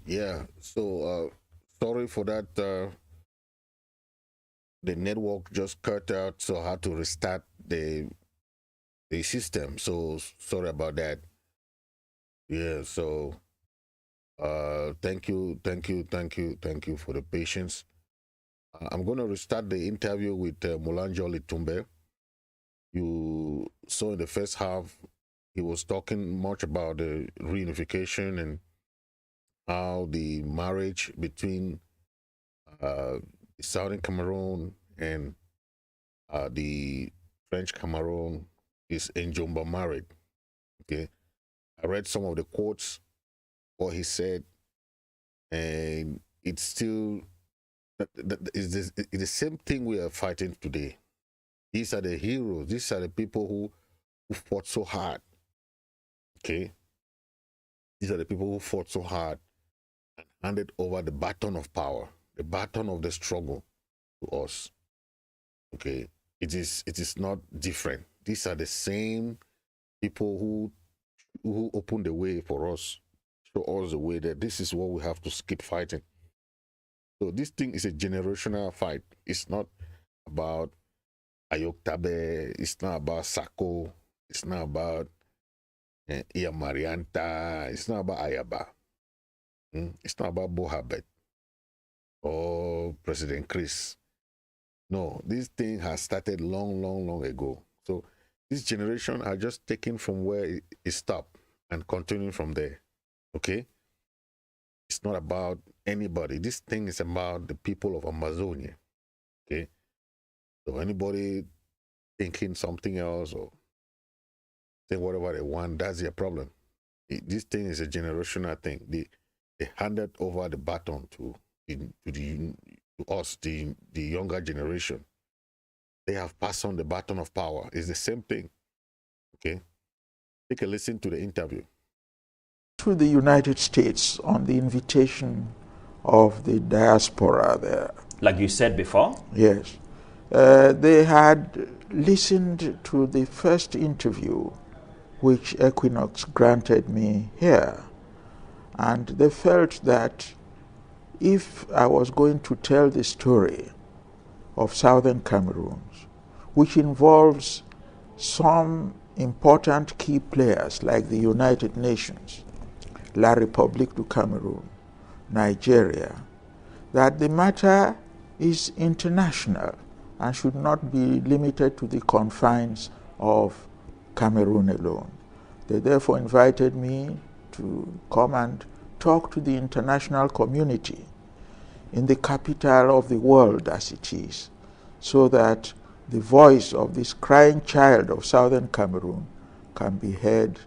Yeah. So sorry for that. The network just cut out, so I had to restart the system. So sorry about that. Yeah. So thank you for the patience. I'm going to restart the interview with Mola Njoh Litumbe. You saw in the first half, he was talking much about the reunification and how the marriage between uh, Southern Cameroon and the French Cameroon is Njomba married. Okay, I read some of the quotes, what he said, and it's still it's the same thing we are fighting today. These are the heroes. These are the people who fought so hard. Okay, these are the people who fought so hard and handed over the baton of power, the baton of the struggle to us. Okay, it is not different. These are the same people who opened the way for us, show us the way that this is what we have to keep fighting. So this thing is a generational fight. It's not about Ayoktabe. It's not about Sako. It's not about Iya Marianta. It's not about Ayaba. It's not about Bohabet or President Chris. No, this thing has started long, long, long ago. So this generation are just taking from where it stopped and continuing from there. Okay? It's not about anybody. This thing is about the people of Amazonia. Okay? So anybody thinking something else or think whatever they want, that's their problem. This thing is a generational thing. They handed over the baton to us, the younger generation. They have passed on the baton of power. It's the same thing. Okay? Take a listen to the interview. To the United States on the invitation of the diaspora there. Like you said before? Yes. They had listened to the first interview which Equinox granted me here, and they felt that if I was going to tell the story of Southern Cameroon, which involves some important key players like the United Nations, La République du Cameroun, Nigeria, that the matter is international and should not be limited to the confines of Cameroon alone. They therefore invited me to come and talk to the international community in the capital of the world as it is, so that the voice of this crying child of Southern Cameroon can be heard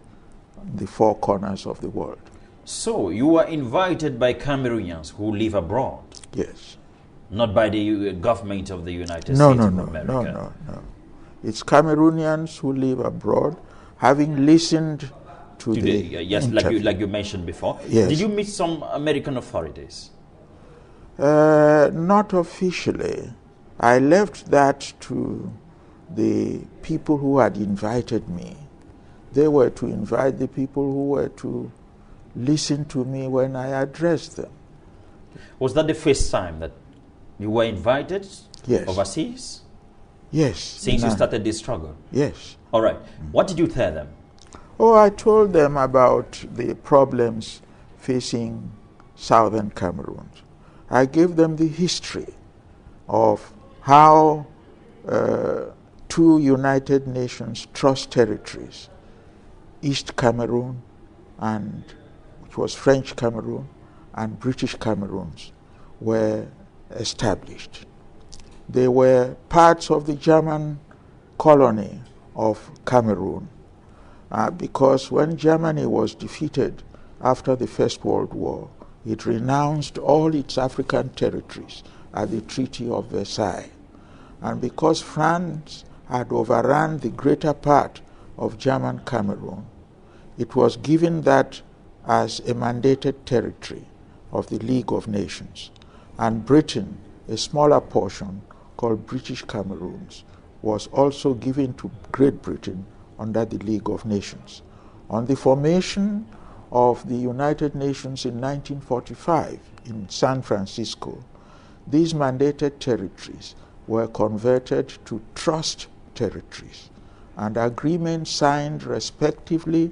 in the four corners of the world. So you were invited by Cameroonians who live abroad? Yes. Not by the government of the United States of America? No. It's Cameroonians who live abroad, having listened to the yes, like you mentioned before. Yes. Did you meet some American authorities? Not officially. I left that to the people who had invited me. They were to invite the people who were to listen to me when I addressed them. Was that the first time that you were invited overseas? Yes. Since you started this struggle? Yes. All right. What did you tell them? Oh, I told them about the problems facing Southern Cameroon. I gave them the history of how two United Nations trust territories, East Cameroon, and which was French Cameroon, and British Cameroons, were established. They were parts of the German colony of Cameroon, because when Germany was defeated after the First World War, it renounced all its African territories at the Treaty of Versailles. And because France had overrun the greater part of German Cameroon, it was given that as a mandated territory of the League of Nations. And Britain, a smaller portion called British Cameroons, was also given to Great Britain under the League of Nations. On the formation of the United Nations in 1945 in San Francisco, these mandated territories were converted to trust territories, and agreements signed respectively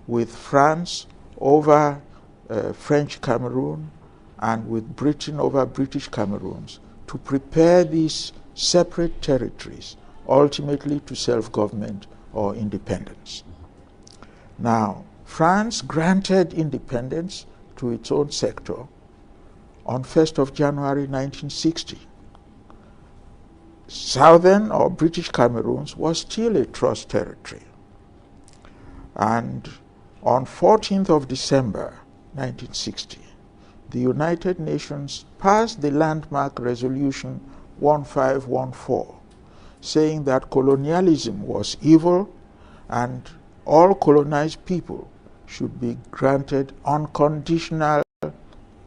with France over French Cameroon and with Britain over British Cameroons to prepare these separate territories ultimately to self-government or independence. Now, France granted independence to its own sector on 1st of January 1960. Southern or British Cameroons was still a trust territory. And on 14th of December 1960, the United Nations passed the landmark resolution 1514, saying that colonialism was evil and all colonized people should be granted unconditional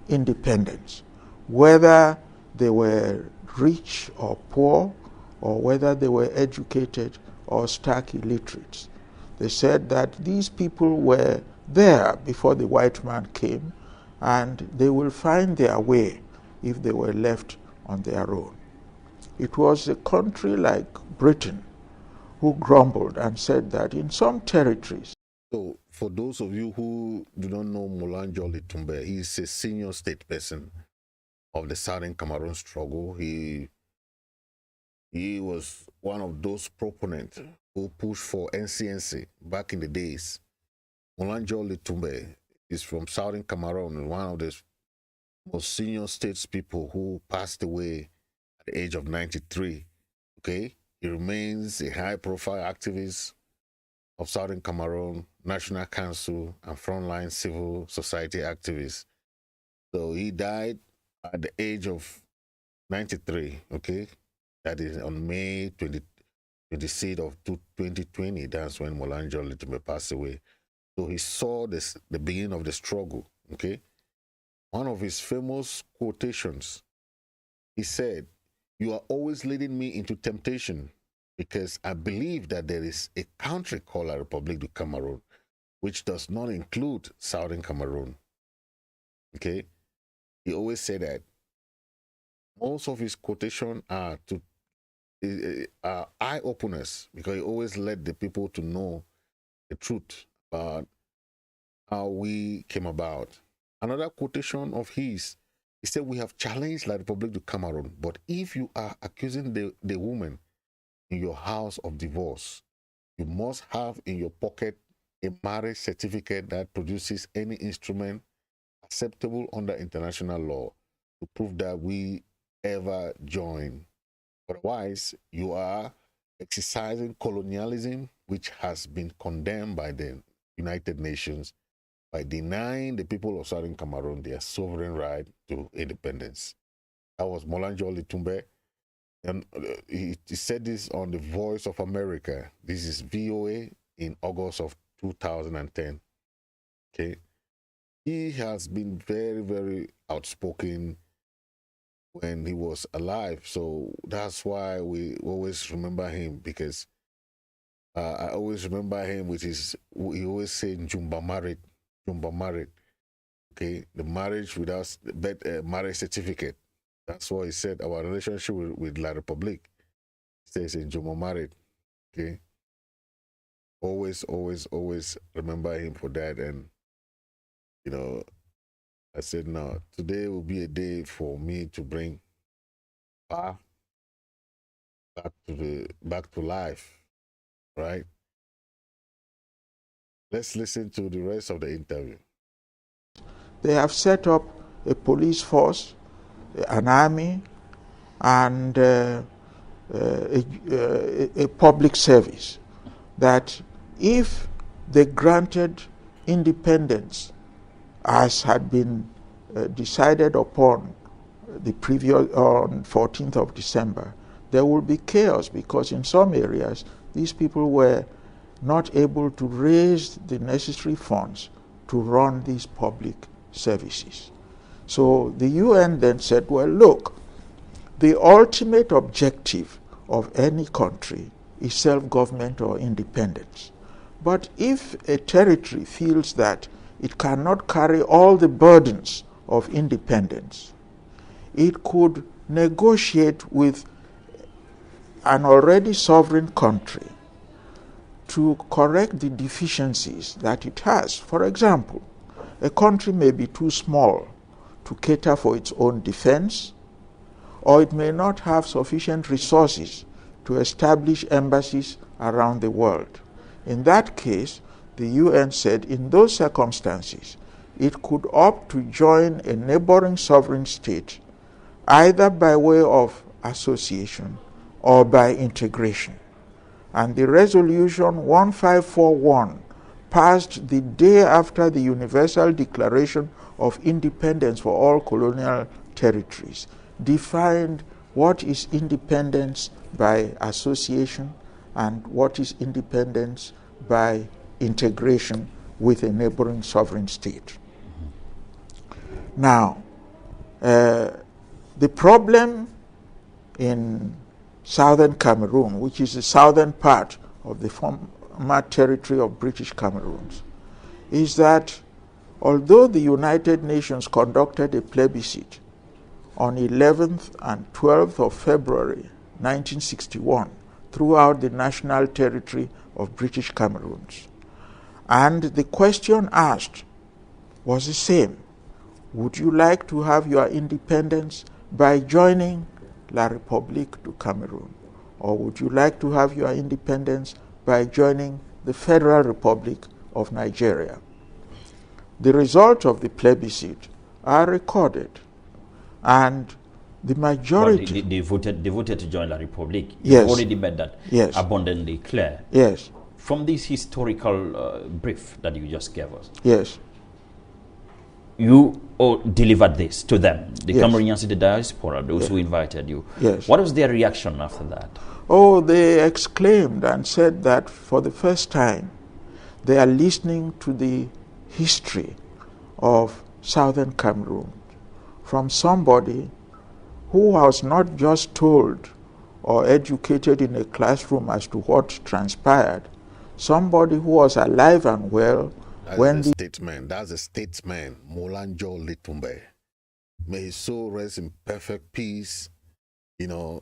independence, whether they were rich or poor, or whether they were educated or stark illiterates. They said that these people were there before the white man came, and they will find their way if they were left on their own. It was a country like Britain who grumbled and said that in some territories. So, for those of you who do not know Mola Njoh Litumbe, he is a senior state person of the Southern Cameroon struggle. He was one of those proponents who pushed for NCNC back in the days. Mola Njoh Litumbe is from Southern Cameroon, one of the most senior statespeople who passed away at the age of 93. Okay, he remains a high-profile activist of Southern Cameroon, National Council, and frontline civil society activist. So he died at the age of 93, okay? That is on May 26th of 2020. That's when Mola Njoh Litumbe passed away. So he saw this, the beginning of the struggle, okay? One of his famous quotations, he said, "You are always leading me into temptation, because I believe that there is a country called la République du Cameroon, which does not include Southern Cameroon." Okay? He always said that. Most of his quotations are eye-openers, because he always led the people to know the truth about how we came about. Another quotation of his, he said, "We have challenged la République du Cameroon, but if you are accusing the woman in your house of divorce, you must have in your pocket a marriage certificate that produces any instrument acceptable under international law to prove that we ever join. Otherwise, you are exercising colonialism, which has been condemned by the United Nations by denying the people of Southern Cameroon their sovereign right to independence." That was Mola Njoh Litumbe. And he said this on the Voice of America. This is VOA in August of 2010. Okay. He has been very, very outspoken when he was alive. So that's why we always remember him, because I always remember him with his, he always said, "Njumba married, Njumba married." Okay. The marriage without marriage certificate. That's what he said. Our relationship with La République, he says, "Njumba married." Okay. Always, always, always remember him for that. And, you know, I said, no, today will be a day for me to bring back to life, right? Let's listen to the rest of the interview. They have set up a police force, an army, and a public service, that if they granted independence as had been decided upon the previous on 14th of December, there will be chaos, because in some areas these people were not able to raise the necessary funds to run these public services. So the UN then said, well, look, the ultimate objective of any country is self-government or independence. But if a territory feels that it cannot carry all the burdens of independence. It could negotiate with an already sovereign country to correct the deficiencies that it has. For example, a country may be too small to cater for its own defense, or it may not have sufficient resources to establish embassies around the world. In that case, the UN said in those circumstances, it could opt to join a neighboring sovereign state, either by way of association or by integration. And the resolution 1541, passed the day after the Universal Declaration of Independence for all colonial territories, defined what is independence by association and what is independence by integration with a neighboring sovereign state. Now, the problem in southern Cameroon, which is the southern part of the former territory of British Cameroon, is that although the United Nations conducted a plebiscite on 11th and 12th of February 1961 throughout the national territory of British Cameroon, and the question asked was the same: would you like to have your independence by joining La République du Cameroon, or would you like to have your independence by joining the Federal Republic of Nigeria? The results of the plebiscite are recorded, and the majority... They voted to join La République. Yes. You've already made that yes. abundantly clear. Yes. From this historical brief that you just gave us, yes, you delivered this to them, the yes. Cameroonians in the diaspora, those yes. who invited you. Yes. What was their reaction after that? Oh, they exclaimed and said that for the first time they are listening to the history of southern Cameroon from somebody who was not just told or educated in a classroom as to what transpired, somebody who was alive and well. That's a statesman, Mola Njoh Litumbe. May his soul rest in perfect peace. You know,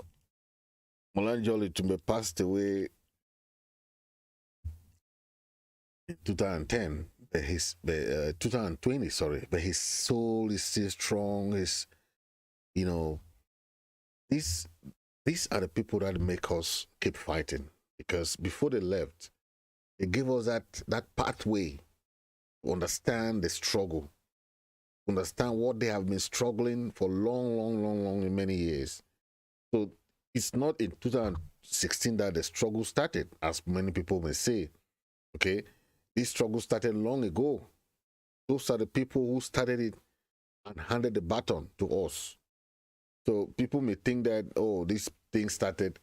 Mola Njoh Litumbe passed away in 2010, 2020, sorry. But his soul is still strong. His, you know, these are the people that make us keep fighting. Because before they left, they gave us that pathway to understand the struggle, understand what they have been struggling for long, many years. So it's not in 2016 that the struggle started, as many people may say. Okay, this struggle started long ago. Those are the people who started it and handed the baton to us. So people may think that, oh, this thing started.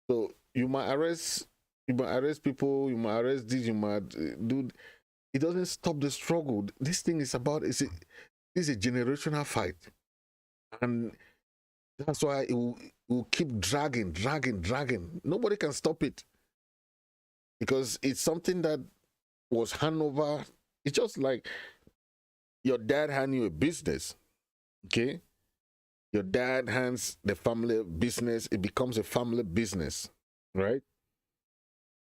So you might arrest people, you might arrest this, you might do. It doesn't stop the struggle. This thing is about, it's a generational fight. And that's why it will keep dragging. Nobody can stop it. Because it's something that was handed over. It's just like your dad hand you a business, okay? Your dad hands the family business, it becomes a family business, right?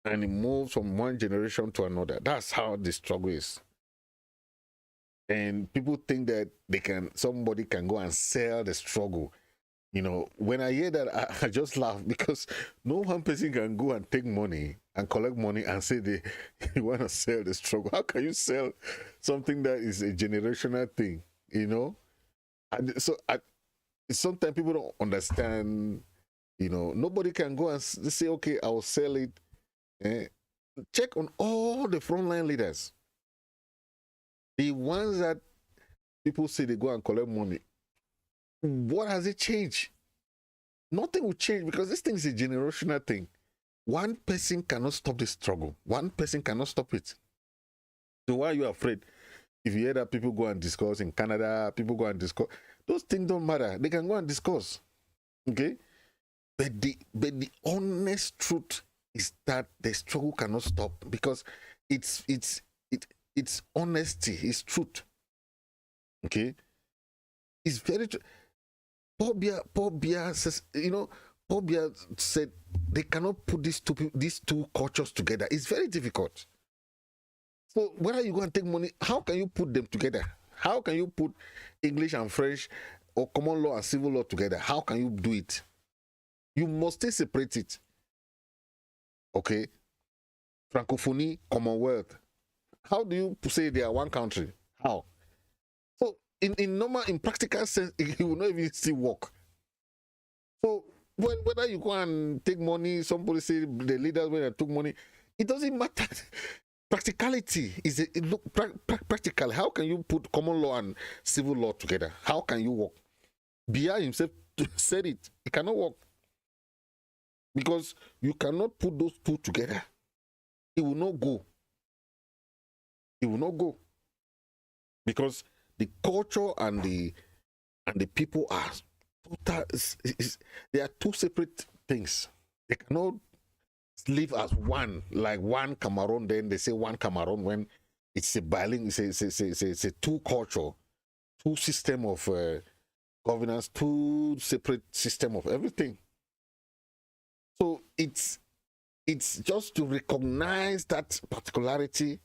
And it moves from one generation to another. That's how the struggle is. And people think that somebody can go and sell the struggle. You know, when I hear that, I just laugh, because no one person can go and take money and collect money and say they want to sell the struggle. How can you sell something that is a generational thing, you know? Sometimes people don't understand, you know, nobody can go and say, okay, I'll sell it. Check on all the frontline leaders. The ones that people say they go and collect money. What has it changed? Nothing will change, because this thing is a generational thing. One person cannot stop the struggle. One person cannot stop it. So why are you afraid? If you hear that people go and discuss in Canada, people go and discuss, those things don't matter. They can go and discuss. Okay? But the honest truth is that the struggle cannot stop, because it's honesty, it's truth. Okay, it's very true. Paul Biya says, Paul Biya said they cannot put these two cultures together. It's very difficult. So whether you go and take money, how can you put them together? How can you put English and French or common law and civil law together? How can you do it? You must stay separate it. Okay? Francophonie, Commonwealth. How do you say they are one country? How? So in practical sense, it will not even still work. So whether you go and take money, somebody say the leaders when they took money, it doesn't matter. Practicality is practical. How can you put common law and civil law together? How can you work? Biya himself said it. It cannot work. Because you cannot put those two together. It will not go. It will not go. Because the culture and the people are total, they are two separate things. They cannot live as one, like one Cameroon. Then they say one Cameroon when it's a bilingual, it's a two culture, two system of governance, two separate system of everything. So it's just to recognize that particularity,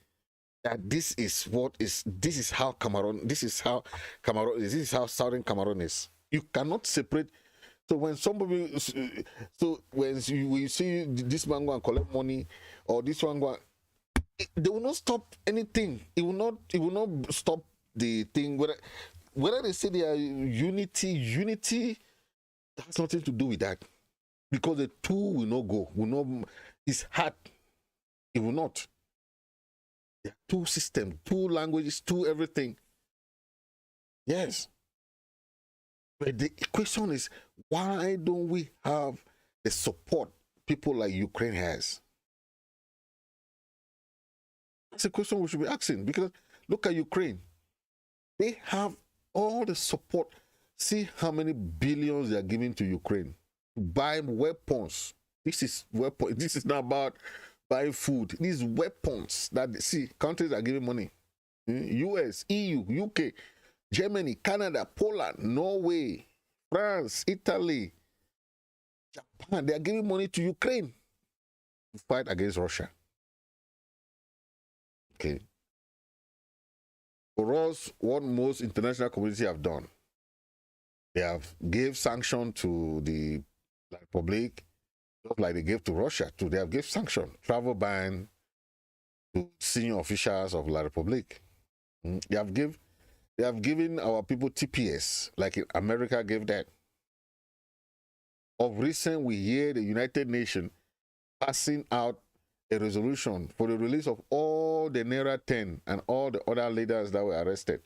that this is how Cameroon, this is how Southern Cameroon is. You cannot separate. So when somebody, so when you see this man go and collect money, or this one go, they will not stop anything. It will not stop the thing. Whether they say they are unity has nothing to do with that, because the two will not go. It's hard. It will not. There are two systems, two languages, two everything. Yes. But the question is, why don't we have the support people like Ukraine has? That's a question we should be asking, because look at Ukraine. They have all the support. See how many billions they are giving to Ukraine to buy weapons. This is weapon. This is not about buying food. These weapons that, see, countries are giving money. US, EU, UK, Germany, Canada, Poland, Norway, France, Italy, Japan. They are giving money to Ukraine to fight against Russia. Okay. For us, what most international community have done, they have gave sanction to the Republic, just like they gave to Russia too. They have gave sanction, travel ban to senior officials of La Republique. They have given our people TPS, like America gave that. Of recent, we hear the United Nations passing out a resolution for the release of all the Naira 10 and all the other leaders that were arrested.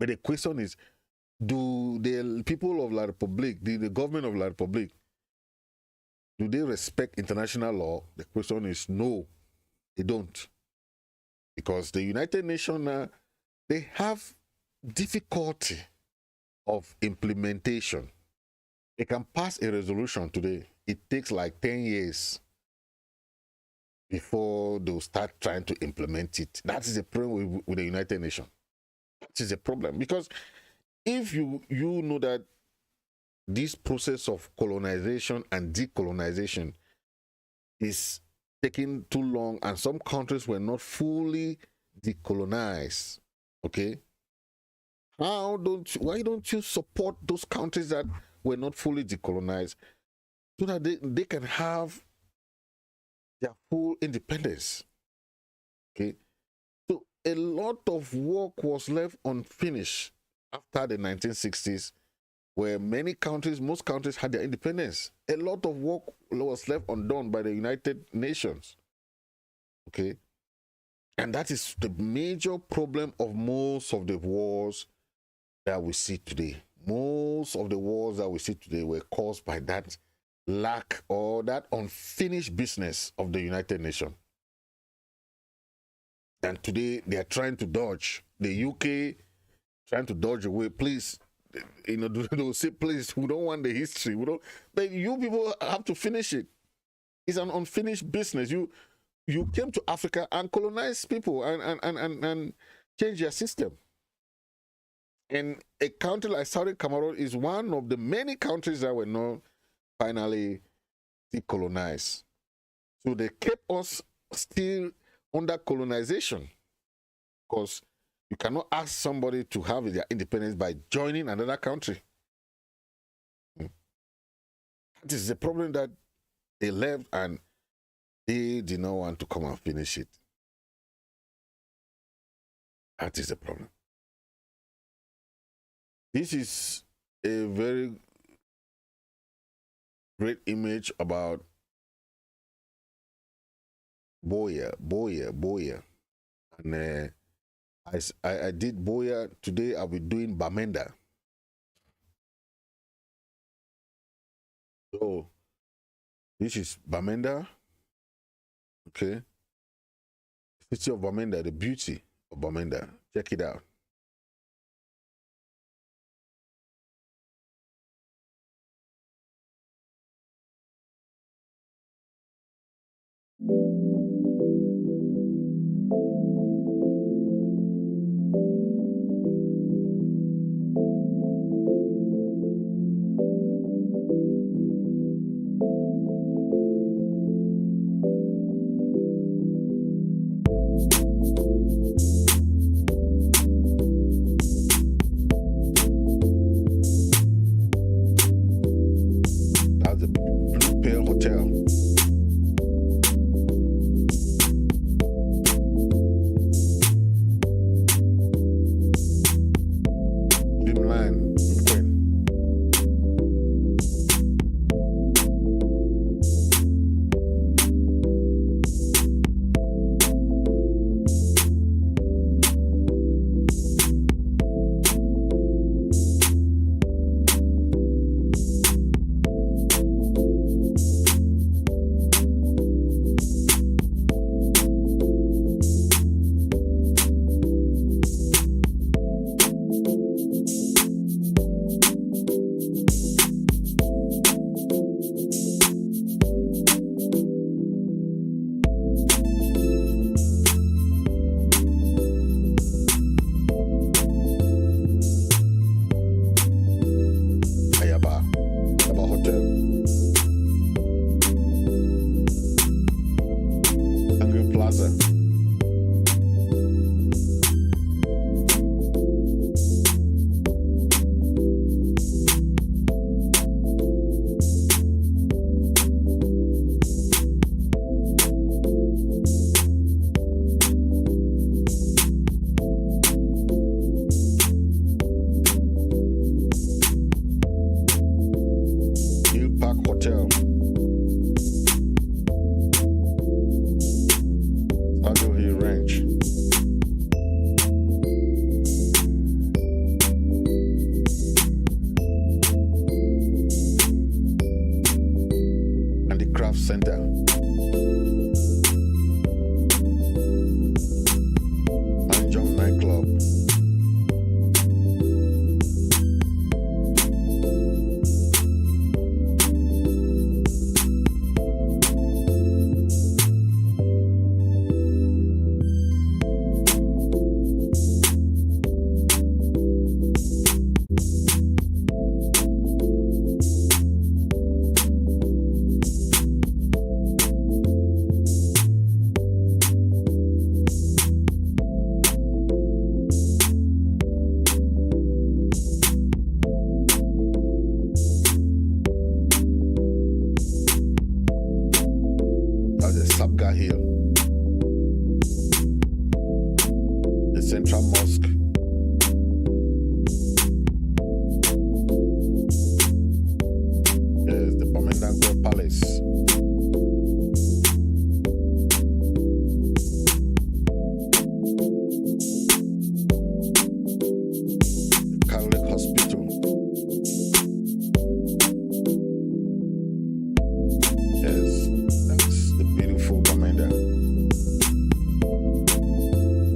But the question is, do the people of La Republique, the government of La Republique, do they respect international law? The question is no, they don't. Because the United Nations, they have difficulty of implementation. They can pass a resolution today. It takes like 10 years before they'll start trying to implement it. That is the problem with the United Nations. That is a problem. Because if you know that this process of colonization and decolonization is taking too long, and some countries were not fully decolonized, okay? Why don't you support those countries that were not fully decolonized, so that they can have their full independence? Okay? So a lot of work was left unfinished after the 1960s, where most countries had their independence. A lot of work was left undone by the United Nations. Okay? And that is the major problem of most of the wars that we see today. Most of the wars that we see today were caused by that lack or that unfinished business of the United Nations. And today they are trying to dodge. The UK trying to dodge away. Please, they'll say, please, we don't want the history. We don't. But you people have to finish it. It's an unfinished business. you came to Africa and colonized people and changed their system. And a country like Southern Cameroon is one of the many countries that were not finally decolonized. So they kept us still under colonization, because you cannot ask somebody to have their independence by joining another country. This is a problem that they left and they did not want to come and finish it. That is the problem. This is a very great image about Boya. And I did Boya. Today I'll be doing Bamenda. So this is Bamenda. Okay. City of Bamenda, the beauty of Bamenda. Check it out. Center. Manjong nightclub. Hill, the Central Mosque, there's the Bamenda Palace, the Catholic Hospital, yes, that's the beautiful Bamenda.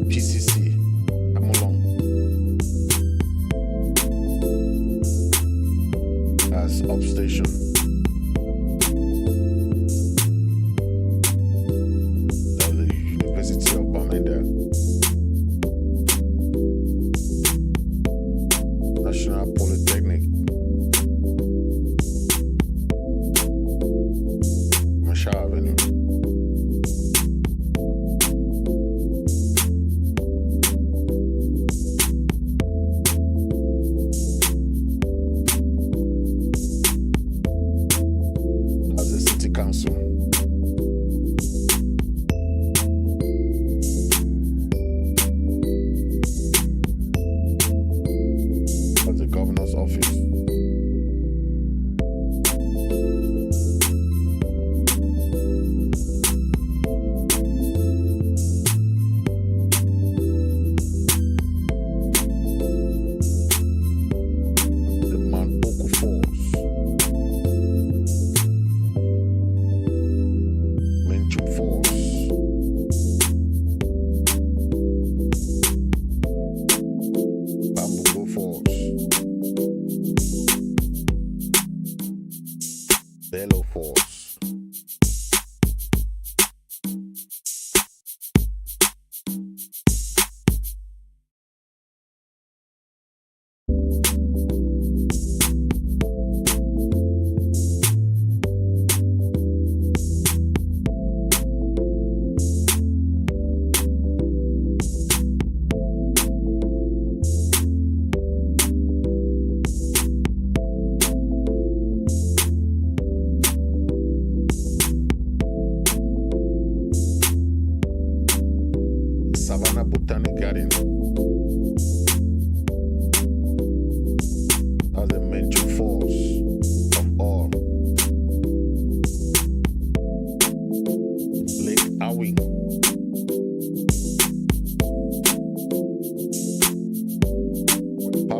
PCC, come along.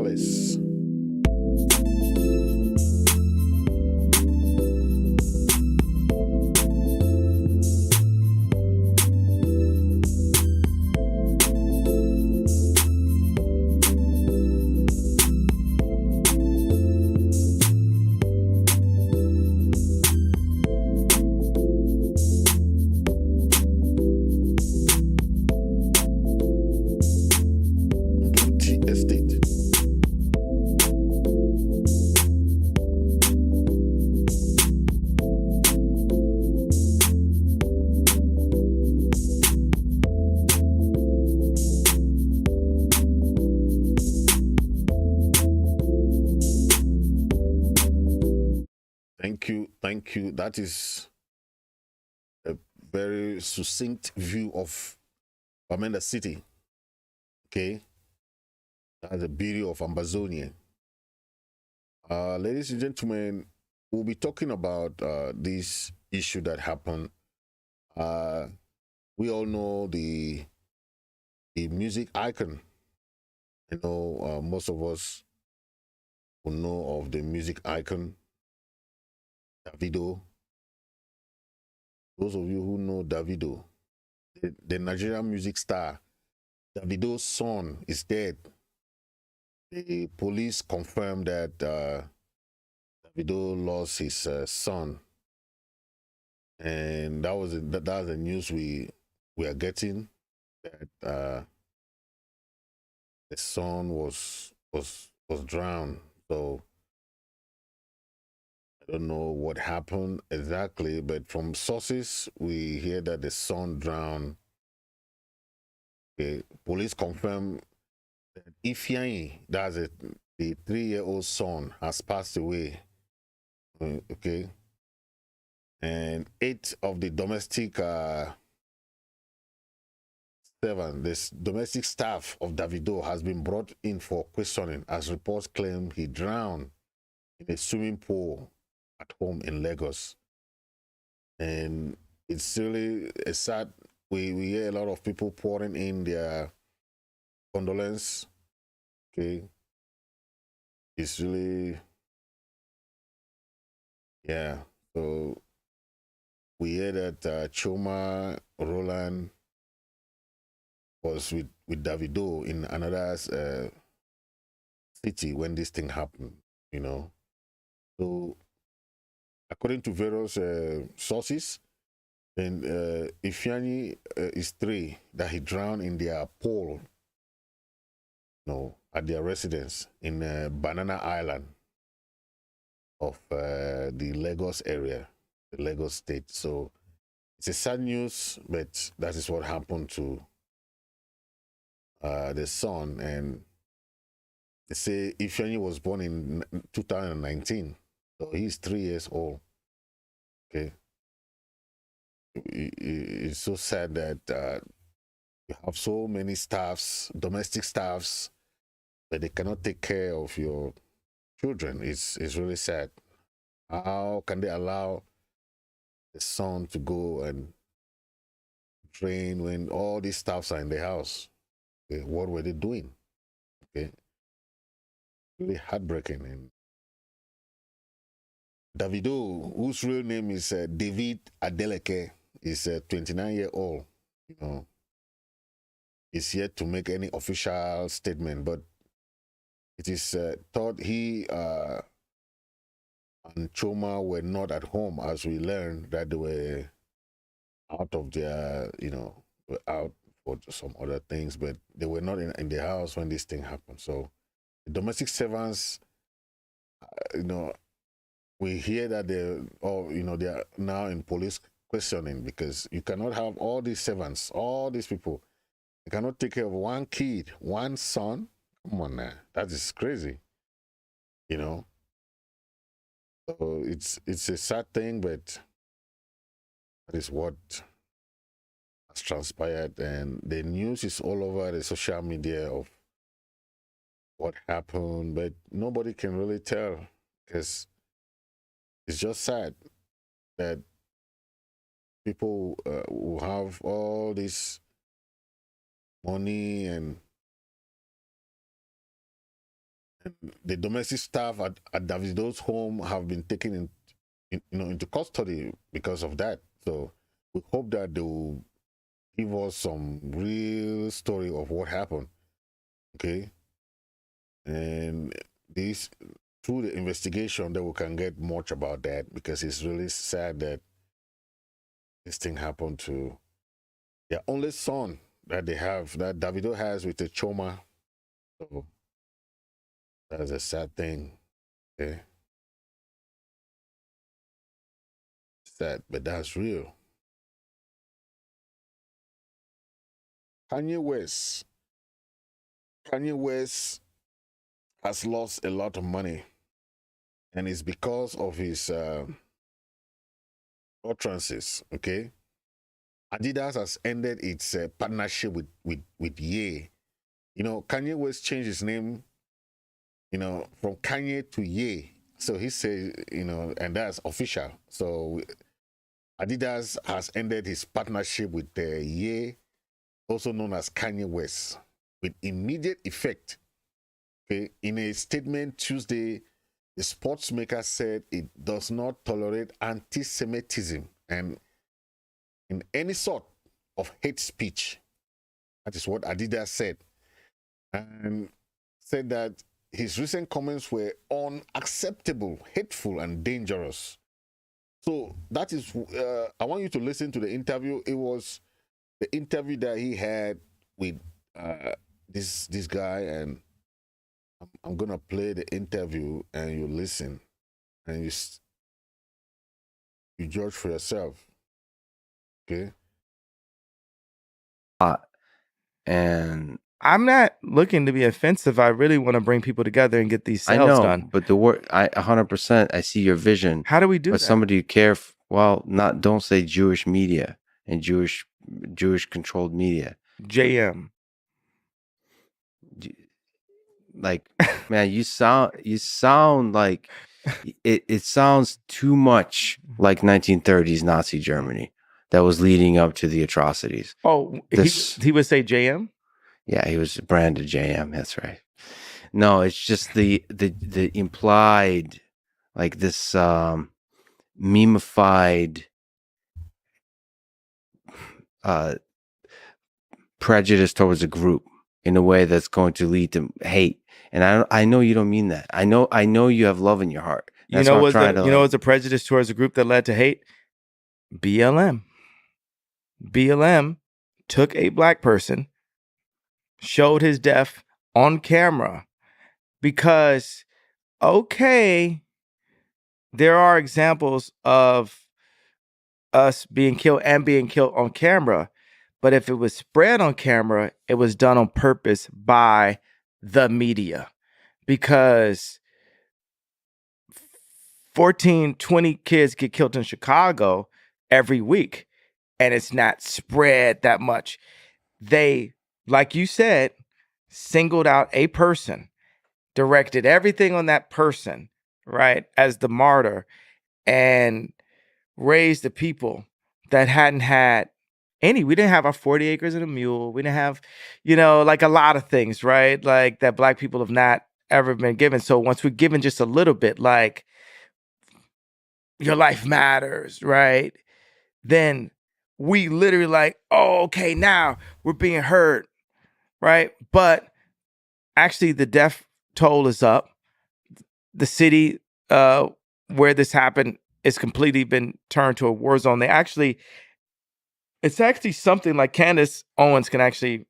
Alice. Estate. Thank you. That is a very succinct view of Bamenda City. Okay. That's the beauty of Ambazonia. Ladies and gentlemen, we'll be talking about this issue that happened. We all know the music icon. You know, most of us will know of the music icon, Davido. Those of you who know Davido, the Nigerian music star, Davido's son is dead. The police confirmed that Davido lost his son, and that was the news we are getting, that the son was drowned. So I don't know what happened exactly, but from sources we hear that the son drowned. Okay, police confirmed that Ifeanyi, that's it, the 3-year-old son, has passed away. Okay, and 8 of the domestic this domestic staff of Davido has been brought in for questioning, as reports claim he drowned in a swimming pool at home in Lagos. And it's really a sad, we hear a lot of people pouring in their condolence. Okay, it's really, yeah. So we hear that Choma Roland was with Davido in another city when this thing happened, you know. So according to various sources, then Ifeanyi is 3, that he drowned in their pool, you know, at their residence in Banana Island of the Lagos area, the Lagos state. So it's a sad news, but that is what happened to the son. And they say Ifeanyi was born in 2019, so he's 3 years old. Okay, it's so sad that you have so many staffs, domestic staffs, but they cannot take care of your children. It's really sad. How can they allow the son to go and train when all these staffs are in the house? Okay, what were they doing? Okay, really heartbreaking. And Davido, whose real name is David Adeleke, is 29-year-old. You know, is yet to make any official statement, but it is thought he and Choma were not at home, as we learned that they were out of their, you know, were out for some other things, but they were not in the house when this thing happened. So the domestic servants, you know, we hear that they're all, you know, they are now in police questioning, because you cannot have all these servants, all these people. You cannot take care of one kid, one son. Come on now, that is crazy, you know. So it's a sad thing, but that is what has transpired, and the news is all over the social media of what happened, but nobody can really tell, because it's just sad that people will have all this money and The domestic staff at Davido's home have been taken into custody because of that. So we hope that they will give us some real story of what happened. Okay. And this, through the investigation, that we can get much about that, because it's really sad that this thing happened to their only son that they have, that Davido has with a Choma. So that's a sad thing. Okay. Sad, but that's real. Kanye West has lost a lot of money, and it's because of his utterances. Okay, Adidas has ended its partnership with Ye. You know, Kanye West changed his name, you know, from Kanye to Ye. So he says, you know, and that's official. So Adidas has ended his partnership with Ye, also known as Kanye West, with immediate effect. Okay, in a statement Tuesday, the sports maker said it does not tolerate anti-Semitism and in any sort of hate speech. That is what Adidas said, and said that his recent comments were unacceptable, hateful, and dangerous. So that is, I want you to listen to the interview. It was the interview that he had with this guy, and I'm gonna play the interview, and you listen, and you judge for yourself. Okay. And I'm not looking to be offensive. I really want to bring people together and get these sales done. But the word, 100%, I see your vision. How do we do that? But somebody you care, don't say Jewish media and Jewish controlled media. JM. Like, man, you sound like it sounds too much like 1930s Nazi Germany that was leading up to the atrocities. Oh, he would say JM? Yeah, he was branded JM. That's right. No, it's just the implied, like, this memeified prejudice towards a group in a way that's going to lead to hate. And I know you don't mean that. I know you have love in your heart. That's what's a prejudice towards a group that led to hate? BLM. BLM took a black person, showed his death on camera, because, okay, there are examples of us being killed on camera, but if it was spread on camera, it was done on purpose by the media, because 14, 20 kids get killed in Chicago every week, and it's not spread that much. They, like you said, singled out a person, directed everything on that person, right, as the martyr, and raised the people that hadn't had any. We didn't have our 40 acres and a mule. We didn't have, like a lot of things, right, like that black people have not ever been given. So once we're given just a little bit, like, your life matters, right, then we literally like, oh, okay, now we're being heard, right? But actually the death toll is up. The city where this happened is completely been turned to a war zone. It's actually something like Candace Owens can actually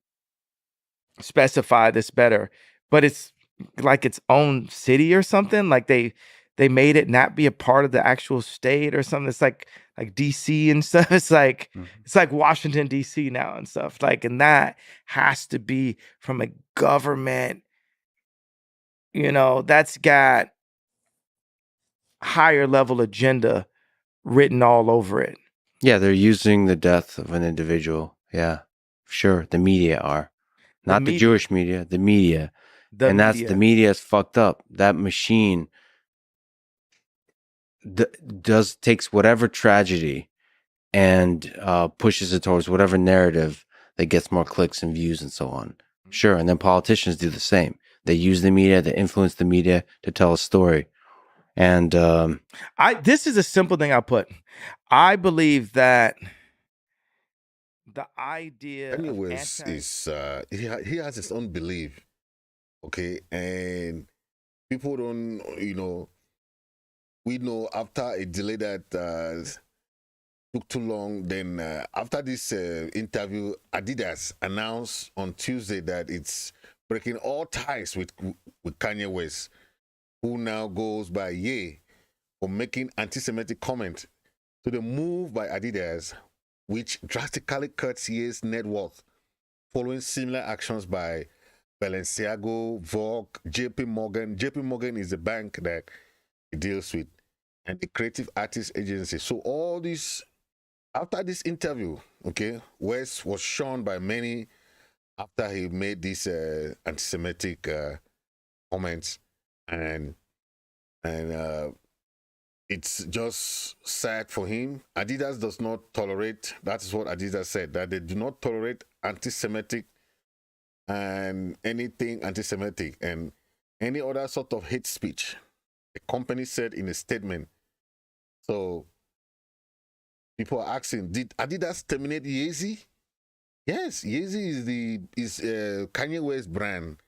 specify this better, but it's like its own city or something. Like they made it not be a part of the actual state or something. It's like DC and stuff. It's like It's like Washington DC now and stuff. Like, and that has to be from a government, that's got higher level agenda written all over it. Yeah, they're using the death of an individual. Yeah, sure. The media are. Not the Jewish media, the media. The media is fucked up. That machine takes whatever tragedy and pushes it towards whatever narrative that gets more clicks and views and so on. Sure, and then politicians do the same. They use the media, they influence the media to tell a story. And this is a simple thing I'll put. I believe that the idea Kanye of West is he has his own belief, okay, and people don't, we know after a delay that took too long. Then after this interview, Adidas announced on Tuesday that it's breaking all ties with Kanye West, who now goes by Ye, for making anti-Semitic comment. So the move by Adidas, which drastically cuts Ye's net worth, following similar actions by Balenciaga, Vogue, JP Morgan. JP Morgan is the bank that he deals with, and the creative artist agency. So all this, after this interview, okay, West was shunned by many after he made these anti-Semitic comments, and it's just sad for him. Adidas does not tolerate, that is what Adidas said, that they do not tolerate anti-Semitic and anything anti-Semitic and any other sort of hate speech, the company said in a statement. So people are asking, did Adidas terminate Yeezy? Yes, Yeezy is Kanye West brand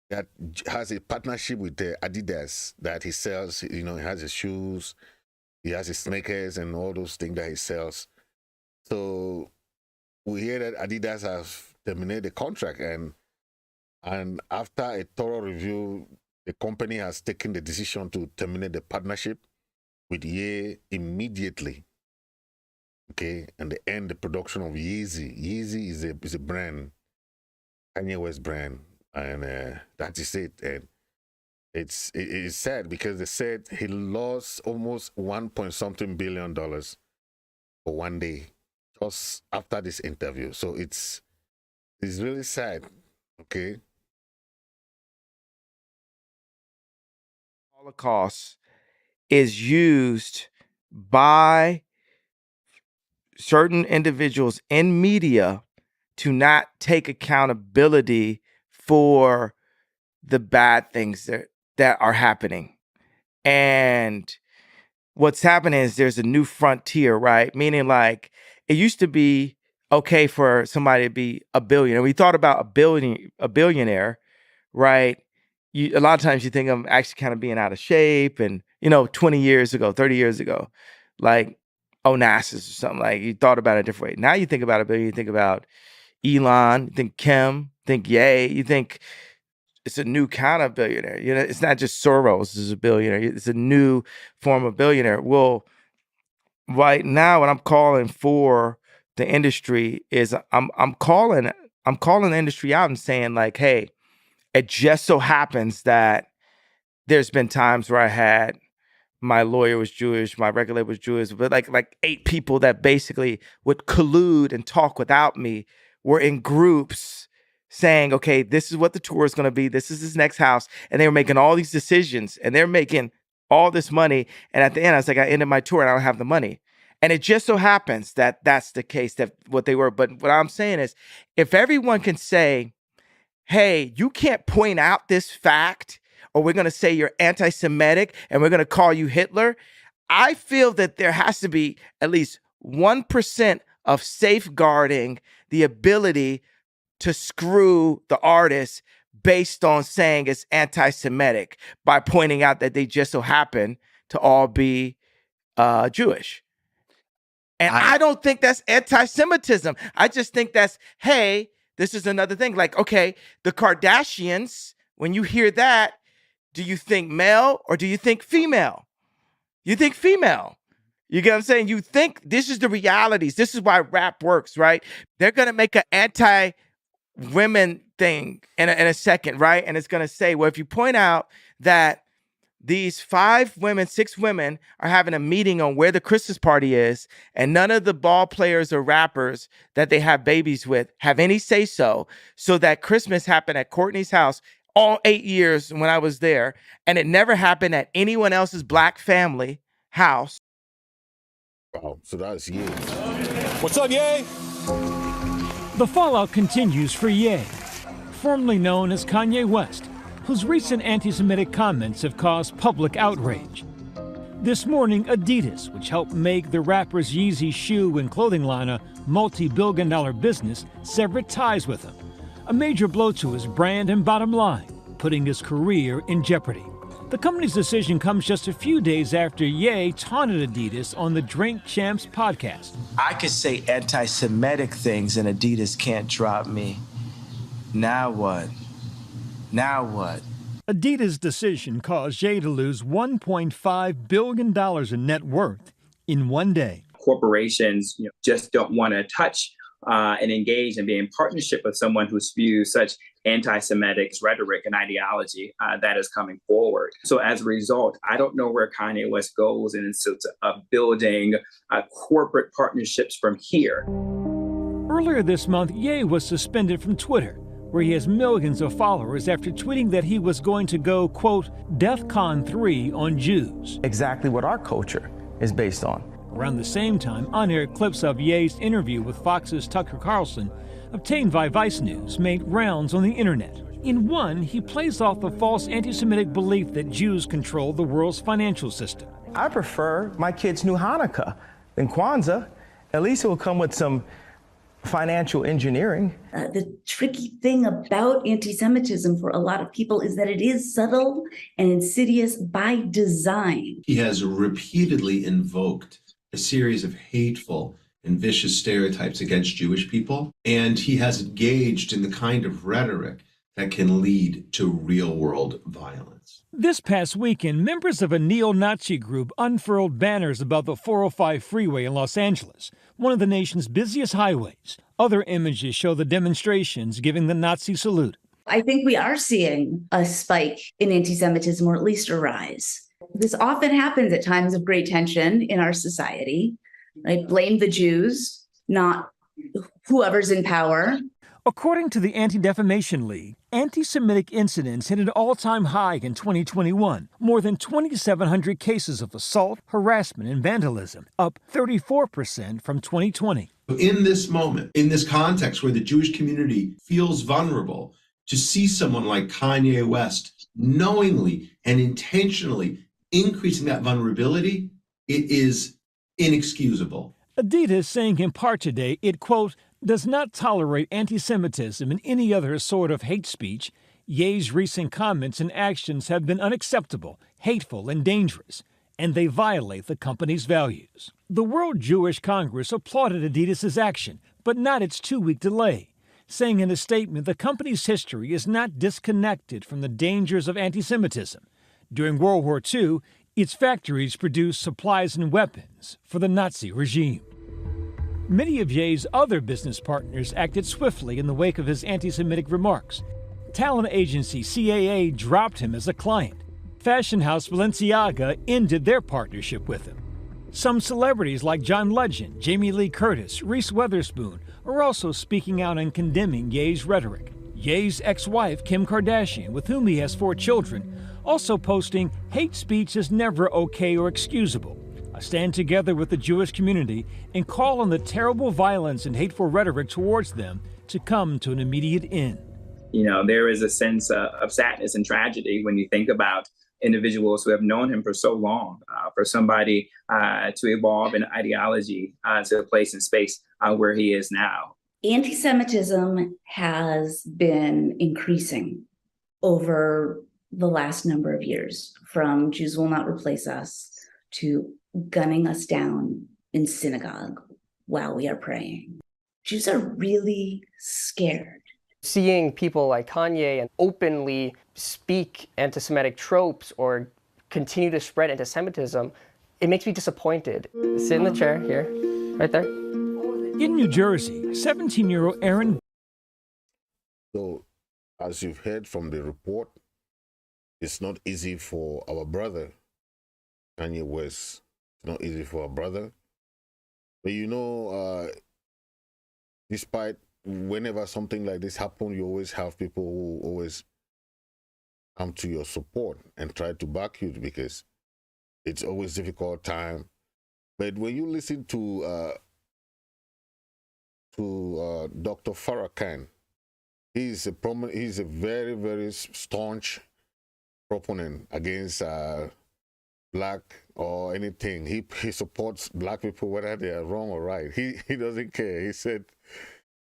that has a partnership with Adidas that he sells. He has his shoes, he has his sneakers and all those things that he sells. So we hear that Adidas has terminated the contract, and after a thorough review, the company has taken the decision to terminate the partnership with Ye immediately. Okay, and they end the production of Yeezy. Yeezy is a brand, Kanye West brand, and that is it. And it is sad because they said he lost almost $1.something billion for one day just after this interview. So it's really sad. Okay. Holocaust is used by certain individuals in media to not take accountability for the bad things that are happening. And what's happening is there's a new frontier, right? Meaning, like, it used to be okay for somebody to be a billionaire. We thought about a billionaire, right? A lot of times you think of them actually kind of being out of shape, and 20 years ago, 30 years ago, like Onassis or something, like, you thought about it a different way. Now you think about a billionaire, you think about Elon, you think Kim, think Ye, you think it's a new kind of billionaire. It's not just Soros is a billionaire. It's a new form of billionaire. Well, right now, what I'm calling for the industry is I'm calling the industry out and saying, like, hey, it just so happens that there's been times where I had my lawyer was Jewish, my regulator was Jewish, but like 8 people that basically would collude and talk without me were in groups saying, okay, this is what the tour is going to be. This is his next house. And they were making all these decisions and they're making all this money. And at the end, I was like, I ended my tour and I don't have the money. And it just so happens that that's the case, that what they were. But what I'm saying is, if everyone can say, hey, you can't point out this fact, or we're going to say you're anti-Semitic and we're going to call you Hitler, I feel that there has to be at least 1% of safeguarding the ability to screw the artist based on saying it's anti-Semitic by pointing out that they just so happen to all be Jewish. And I don't think that's anti-Semitism. I just think that's, hey, this is another thing. Like, okay, the Kardashians, when you hear that, do you think male or do you think female? You think female. You get what I'm saying? You think this is the realities. This is why rap works, right? They're going to make an anti-women thing in a second, right? And it's going to say, well, if you point out that these 6 women are having a meeting on where the Christmas party is, and none of the ball players or rappers that they have babies with have any say-so, so that Christmas happened at Courtney's house all 8 years when I was there, and it never happened at anyone else's black family house. Wow, so that's Ye. What's up, Ye? The fallout continues for Ye, formerly known as Kanye West, whose recent anti-Semitic comments have caused public outrage. This morning, Adidas, which helped make the rapper's Yeezy shoe and clothing line a multi-billion-dollar business, severed ties with him. A major blow to his brand and bottom line, putting his career in jeopardy. The company's decision comes just a few days after Ye taunted Adidas on the Drink Champs podcast. I could say anti-Semitic things and Adidas can't drop me. Now what? Now what? Adidas' decision caused Ye to lose $1.5 billion in net worth in one day. Corporations just don't want to touch and engage and be in partnership with someone who spews such anti-Semitic rhetoric and ideology that is coming forward. So as a result, I don't know where Kanye West goes in terms of building corporate partnerships from here. Earlier this month, Ye was suspended from Twitter, where he has millions of followers after tweeting that he was going to go, quote, DEFCON 3 on Jews. Exactly what our culture is based on. Around the same time, on-air clips of Ye's interview with Fox's Tucker Carlson, obtained by Vice News, made rounds on the internet. In one, he plays off the false anti-Semitic belief that Jews control the world's financial system. I prefer my kids' new Hanukkah than Kwanzaa. At least it will come with some financial engineering. The tricky thing about anti-Semitism for a lot of people is that it is subtle and insidious by design. He has repeatedly invoked a series of hateful and vicious stereotypes against Jewish people, and he has engaged in the kind of rhetoric that can lead to real-world violence. This past weekend, members of a neo-Nazi group unfurled banners above the 405 freeway in Los Angeles, one of the nation's busiest highways. Other images show the demonstrations giving the Nazi salute. I think we are seeing a spike in anti-Semitism, or at least a rise. This often happens at times of great tension in our society. I blame the Jews, not whoever's in power. According to the Anti-Defamation League, anti-Semitic incidents hit an all-time high in 2021. More than 2,700 cases of assault, harassment, and vandalism, up 34% from 2020. In this moment, in this context where the Jewish community feels vulnerable, to see someone like Kanye West knowingly and intentionally increasing that vulnerability, it is inexcusable. Adidas saying in part today it, quote, does not tolerate anti-Semitism and any other sort of hate speech. Ye's recent comments and actions have been unacceptable, hateful, and dangerous, and they violate the company's values. The World Jewish Congress applauded Adidas' action, but not its 2-week delay, saying in a statement the company's history is not disconnected from the dangers of anti-Semitism. During World War II, its factories produced supplies and weapons for the Nazi regime. Many of Ye's other business partners acted swiftly in the wake of his anti-Semitic remarks. Talent agency CAA dropped him as a client. Fashion house Balenciaga ended their partnership with him. Some celebrities like John Legend, Jamie Lee Curtis, Reese Witherspoon are also speaking out and condemning Ye's rhetoric. Ye's ex-wife, Kim Kardashian, with whom he has 4 children, also posting, hate speech is never okay or excusable. I stand together with the Jewish community and call on the terrible violence and hateful rhetoric towards them to come to an immediate end. There is a sense of sadness and tragedy when you think about individuals who have known him for so long, for somebody to evolve in ideology to a place and space where he is now. Anti-Semitism has been increasing over the last number of years, from Jews will not replace us to gunning us down in synagogue while we are praying. Jews are really scared. Seeing people like Kanye and openly speak anti-Semitic tropes or continue to spread anti-Semitism, it makes me disappointed. Sit in the chair here, right there. In New Jersey, 17-year-old Aaron. So, as you've heard from the report, it's not easy for our brother, Kanye West. It's not easy for our brother. But despite whenever something like this happens, you always have people who always come to your support and try to back you, because it's always a difficult time. But when you listen to Dr. Farrakhan, he's a very, very staunch proponent against black or anything. He supports black people whether they are wrong or right. He doesn't care. He said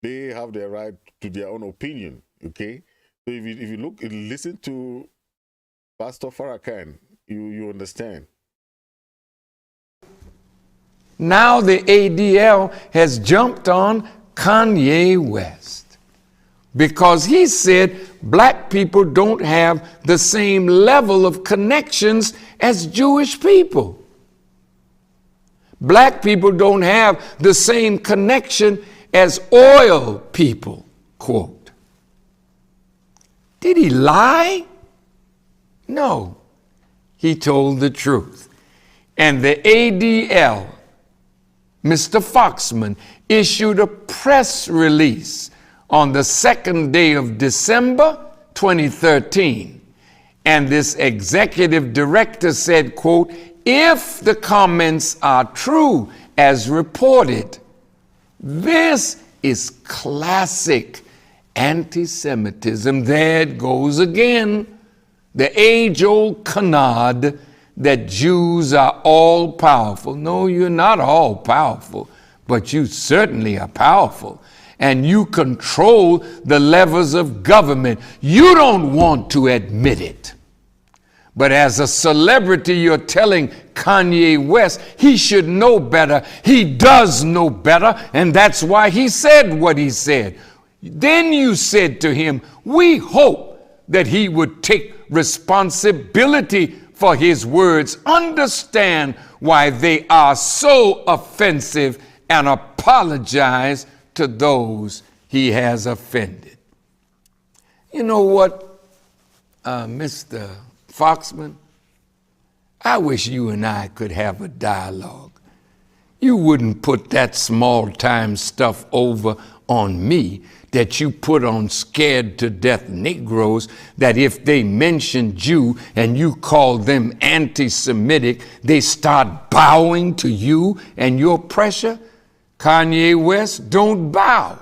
they have their right to their own opinion. Okay, so if you listen to Pastor Farrakhan, you understand. Now the ADL has jumped on Kanye West because he said black people don't have the same level of connections as Jewish people. Black people don't have the same connection as oil people, quote. Did he lie? No, he told the truth. And the ADL, Mr. Foxman, issued a press release on the 2nd day of December 2013. And this executive director said, quote, if the comments are true as reported, this is classic anti-Semitism. There it goes again. The age-old canard that Jews are all-powerful. No, you're not all-powerful, but you certainly are powerful. And you control the levers of government. You don't want to admit it. But as a celebrity, you're telling Kanye West he should know better. He does know better, and that's why he said what he said. Then you said to him, we hope that he would take responsibility for his words, understand why they are so offensive, and apologize to those he has offended. You know what, Mr. Foxman? I wish you and I could have a dialogue. You wouldn't put that small-time stuff over on me that you put on scared to death Negroes, that if they mention Jew and you call them anti-Semitic, they start bowing to you and your pressure. Kanye West, don't bow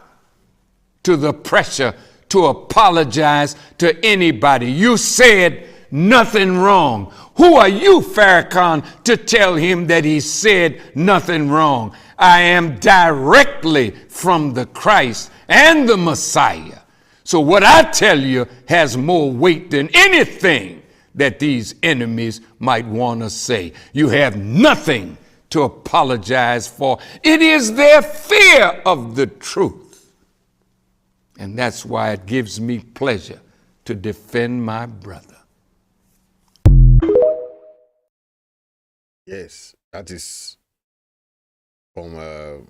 to the pressure to apologize to anybody. You said nothing wrong. Who are you, Farrakhan, to tell him that he said nothing wrong? I am directly from the Christ and the Messiah. So what I tell you has more weight than anything that these enemies might want to say. You have nothing to apologize for. It is their fear of the truth. And that's why it gives me pleasure to defend my brother. Yes, that is from the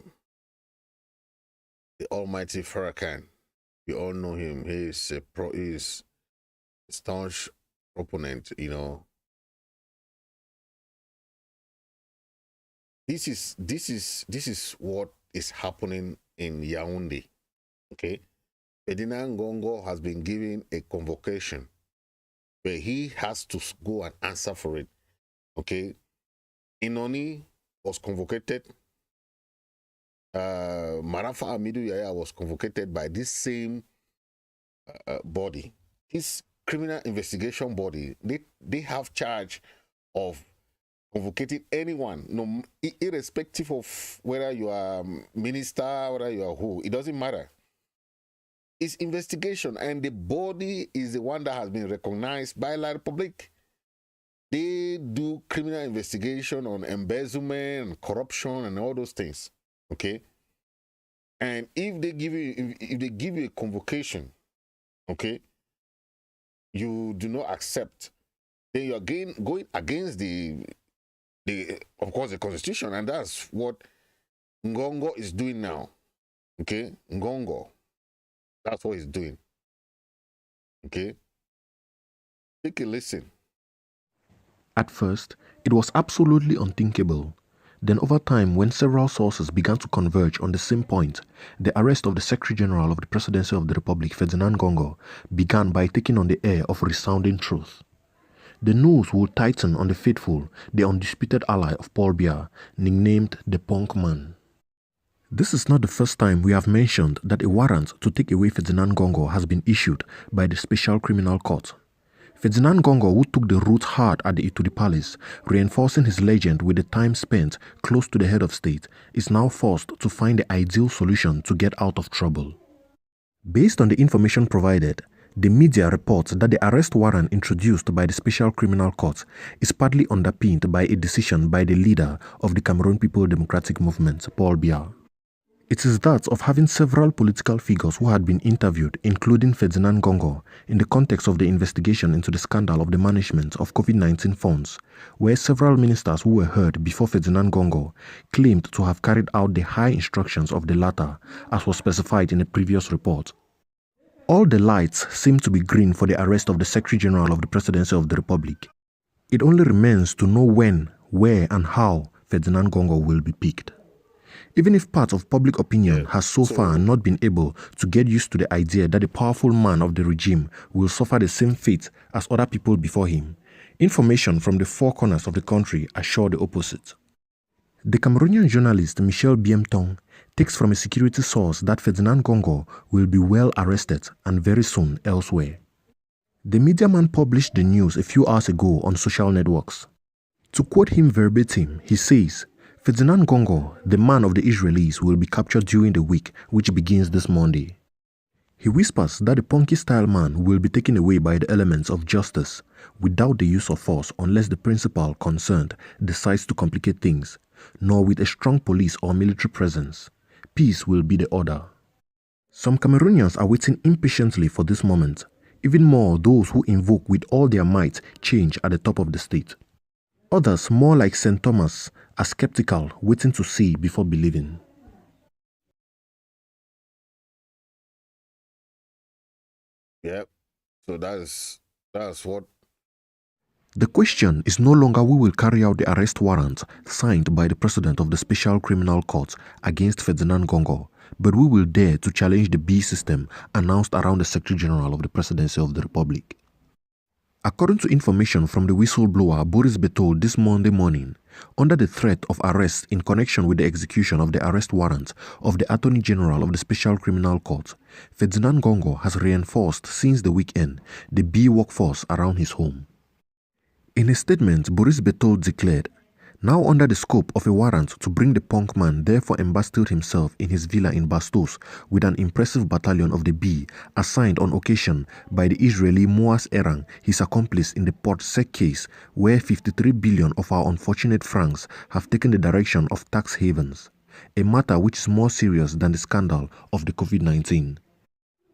almighty Farrakhan. We all know him. He is a staunch opponent, you know. This is what is happening in Yaoundé. Okay, Ferdinand Ngongo has been given a convocation where he has to go and answer for it. Okay, Inoni was convocated. Marafa Amidou Yaya was convocated by this same body, this criminal investigation body. They have charge of convocating anyone, no, irrespective of whether you are minister, whether you are who. It doesn't matter. It's investigation, and the body is the one that has been recognized by La Republique. They do criminal investigation on embezzlement and corruption and all those things. Okay, and if they give you a convocation, okay, you do not accept, then you're again going against the of course the constitution, and that's what Ngongo is doing now. Okay, Ngongo, that's what he's doing. Okay, take a listen. At first, it was absolutely unthinkable. Then over time, when several sources began to converge on the same point, the arrest of the Secretary General of the Presidency of the Republic, Ferdinand Ngongo, began by taking on the air of resounding truth. The news would tighten on the faithful, the undisputed ally of Paul Biya, nicknamed the Punk Man. This is not the first time we have mentioned that a warrant to take away Ferdinand Ngongo has been issued by the Special Criminal Court. Ferdinand Gongo, who took the route hard at the Ituri Palace, reinforcing his legend with the time spent close to the head of state, is now forced to find the ideal solution to get out of trouble. Based on the information provided, the media reports that the arrest warrant introduced by the Special Criminal Court is partly underpinned by a decision by the leader of the Cameroon People Democratic Movement, Paul Biya. It is that of having several political figures who had been interviewed, including Ferdinand Gongo, in the context of the investigation into the scandal of the management of COVID-19 funds, where several ministers who were heard before Ferdinand Gongo claimed to have carried out the high instructions of the latter, as was specified in a previous report. All the lights seem to be green for the arrest of the Secretary General of the Presidency of the Republic. It only remains to know when, where, and how Ferdinand Gongo will be picked. Even if part of public opinion has so far not been able to get used to the idea that the powerful man of the regime will suffer the same fate as other people before him, information from the four corners of the country assure the opposite. The Cameroonian journalist Michel Biemtong takes from a security source that Ferdinand Gongo will be well arrested and very soon elsewhere. The media man published the news a few hours ago on social networks. To quote him verbatim, he says, Ferdinand Gongo, the man of the Israelis, will be captured during the week which begins this Monday. He whispers that the punky-style man will be taken away by the elements of justice without the use of force unless the principal concerned decides to complicate things, nor with a strong police or military presence. Peace will be the order. Some Cameroonians are waiting impatiently for this moment, even more those who invoke with all their might change at the top of the state. Others, more like St. Thomas, are skeptical, waiting to see before believing. Yep. So that's what. The question is no longer who will carry out the arrest warrant signed by the president of the Special Criminal Court against Ferdinand Gongo, but who will dare to challenge the B system announced around the Secretary General of the Presidency of the Republic. According to information from the whistleblower Boris Betold this Monday morning, under the threat of arrest in connection with the execution of the arrest warrant of the Attorney General of the Special Criminal Court, Ferdinand Gongo has reinforced since the weekend the B workforce around his home. In a statement, Boris Betold declared, now under the scope of a warrant to bring the punk man therefore embastled himself in his villa in Bastos with an impressive battalion of the B assigned on occasion by the Israeli Moaz Erang, his accomplice in the Port Sec case, where 53 billion of our unfortunate francs have taken the direction of tax havens, a matter which is more serious than the scandal of the COVID-19.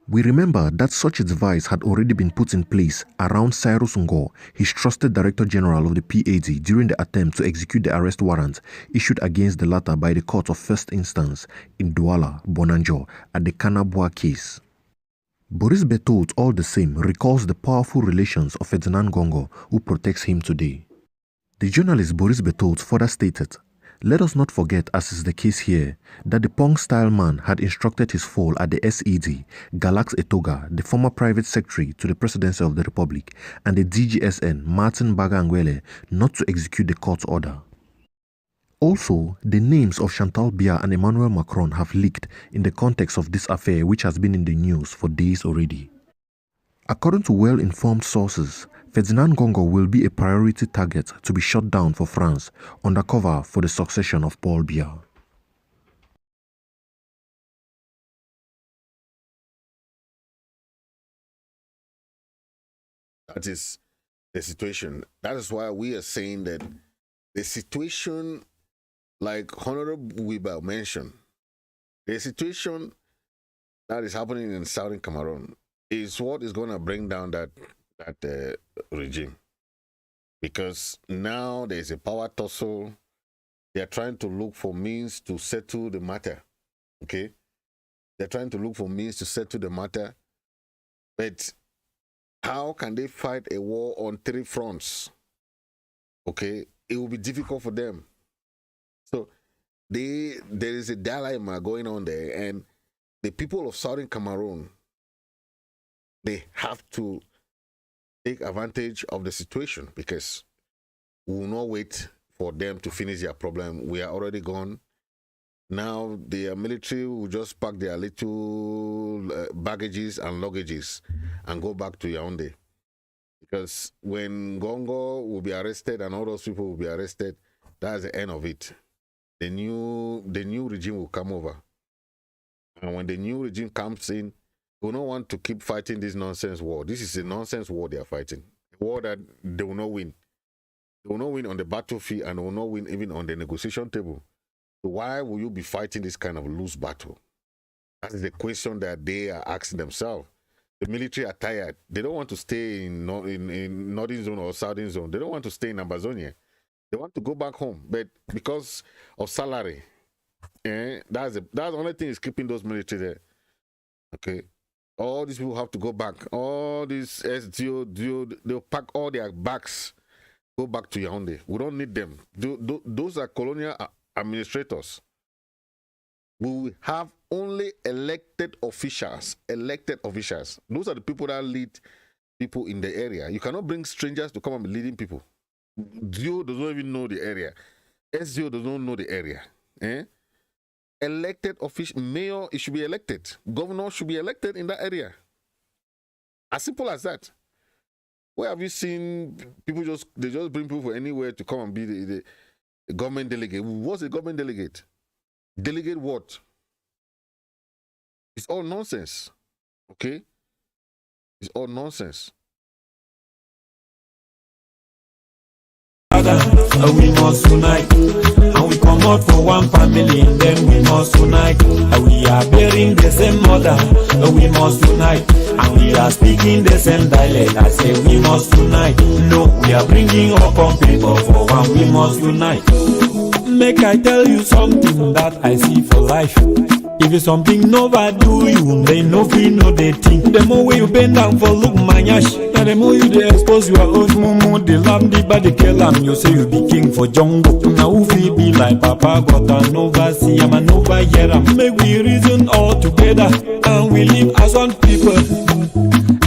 We remember that such a device had already been put in place around Cyrus Ngo, his trusted Director General of the PAD, during the attempt to execute the arrest warrant issued against the latter by the Court of First Instance in Douala, Mola Njoh, at the Kanabwa case. Boris Betold, all the same, recalls the powerful relations of Ferdinand Gongo, who protects him today. The journalist Boris Betold further stated, let us not forget, as is the case here, that the punk-style man had instructed his foal at the SED, Galax Etoga, the former private secretary to the Presidency of the Republic, and the DGSN, Martin Bagangwele, not to execute the court order. Also, the names of Chantal Biya and Emmanuel Macron have leaked in the context of this affair, which has been in the news for days already. According to well-informed sources, Ferdinand Gongo will be a priority target to be shot down for France, undercover for the succession of Paul Biya. That is the situation. That is why we are saying that the situation, like Honorable Wiba mentioned, the situation that is happening in Southern Cameroon is what is going to bring down that regime, because now there's a power tussle. They are trying to look for means to settle the matter. Okay, they're trying to look for means to settle the matter, but how can they fight a war on three fronts? Okay, it will be difficult for them. So there is a dilemma going on there, and the people of Southern Cameroon, they have to take advantage of the situation, because we will not wait for them to finish their problem. We are already gone. Now the military will just pack their little baggages and luggages and go back to Yaoundé. Because when Gongo will be arrested and all those people will be arrested, that's the end of it. The new regime will come over. And when the new regime comes in, we don't want to keep fighting this nonsense war. This is a nonsense war they are fighting. A war that they will not win. They will not win on the battlefield and they will not win even on the negotiation table. So why will you be fighting this kind of loose battle? That is the question that they are asking themselves. The military are tired. They don't want to stay in Northern Zone or Southern Zone. They don't want to stay in Ambazonia. They want to go back home. But because of salary, that's the only thing is keeping those military there. Okay. All these people have to go back. All these SDO, they'll pack all their bags, go back to Yaoundé. We don't need them. Those are colonial administrators. We will have only elected officials. Elected officials. Those are the people that lead people in the area. You cannot bring strangers to come and be leading people. Dio does not even know the area. SDO does not know the area. Elected official, mayor, it should be elected. Governor should be elected in that area. As simple as that. Where have you seen people they just bring people from anywhere to come and be the government delegate? What's a government delegate? Delegate what? It's all nonsense. Okay? It's all nonsense. We must unite, and we come out for one family, then we must unite. We are bearing the same mother, we must unite, and we are speaking the same dialect. I say we must unite. No, we are bringing up on people for one, we must unite. Make I tell you something that I see for life. If it's something never do you, they no feel no they think. The more way you bend down for look manyash, and the more you they expose your own mumu, the lamb, the body kill am. You say you be king for jungle. Now who feel be like Papa got an over see am and over here am. Make we reason all together and we live as one people.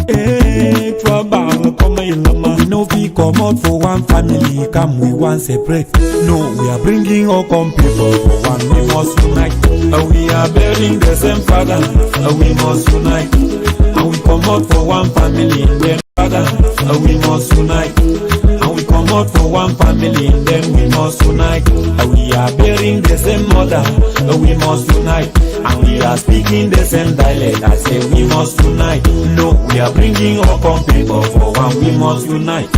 Hey, trouble come in lama. No fee come out for one family, come we want separate. No, we are bringing all come people for one. We must unite. We are bearing the same father. We must unite. And we come out for one family, then father. We must unite. And we come out for one family, then we must unite. We are bearing the same mother. We must unite. And we are speaking the same dialect. I say we must unite. No, we are bringing all come people for one. We must unite.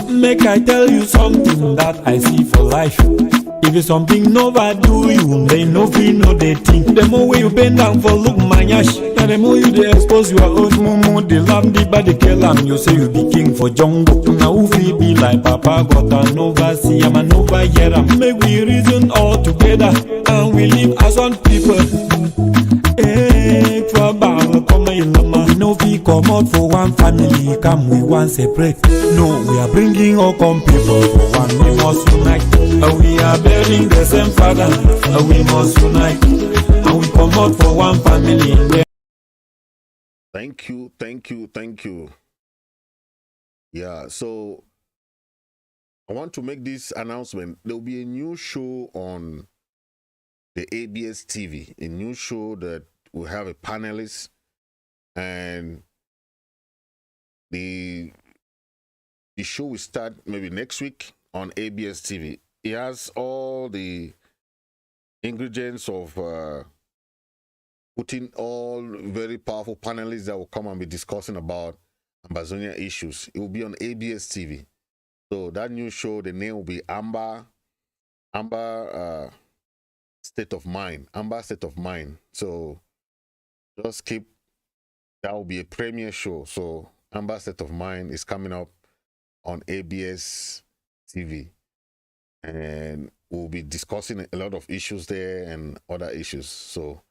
Make I tell you something that I see for life. If it's something never do you, they no feel no they think. The more way you bend down for look manyash, and the more you they expose your own mumu, the lamb, the body kill am. You say you be king for jungle. Now who feel be like Papa got an over see am and over here am. Make we reason all together and we live as one people. Hey, trouble come in lama. No fee come out for one family, come we want separate. No, we are bringing all come people for one. We must unite. We are bearing the same father. We must unite. And we come out for one family. Thank you, thank you, thank you. Yeah, so I want to make this announcement. There will be a new show on the ABS TV, a new show that will have a panelist, and the show will start maybe next week on ABS TV. It has all the ingredients of putting all very powerful panelists that will come and be discussing about Ambazonian issues. It will be on ABS TV. So that new show, the name will be Amba State of Mind. Amba State of Mind. So just keep, that will be a premiere show. So Amba State of Mind is coming up on ABS TV. And we'll be discussing a lot of issues there and other issues. So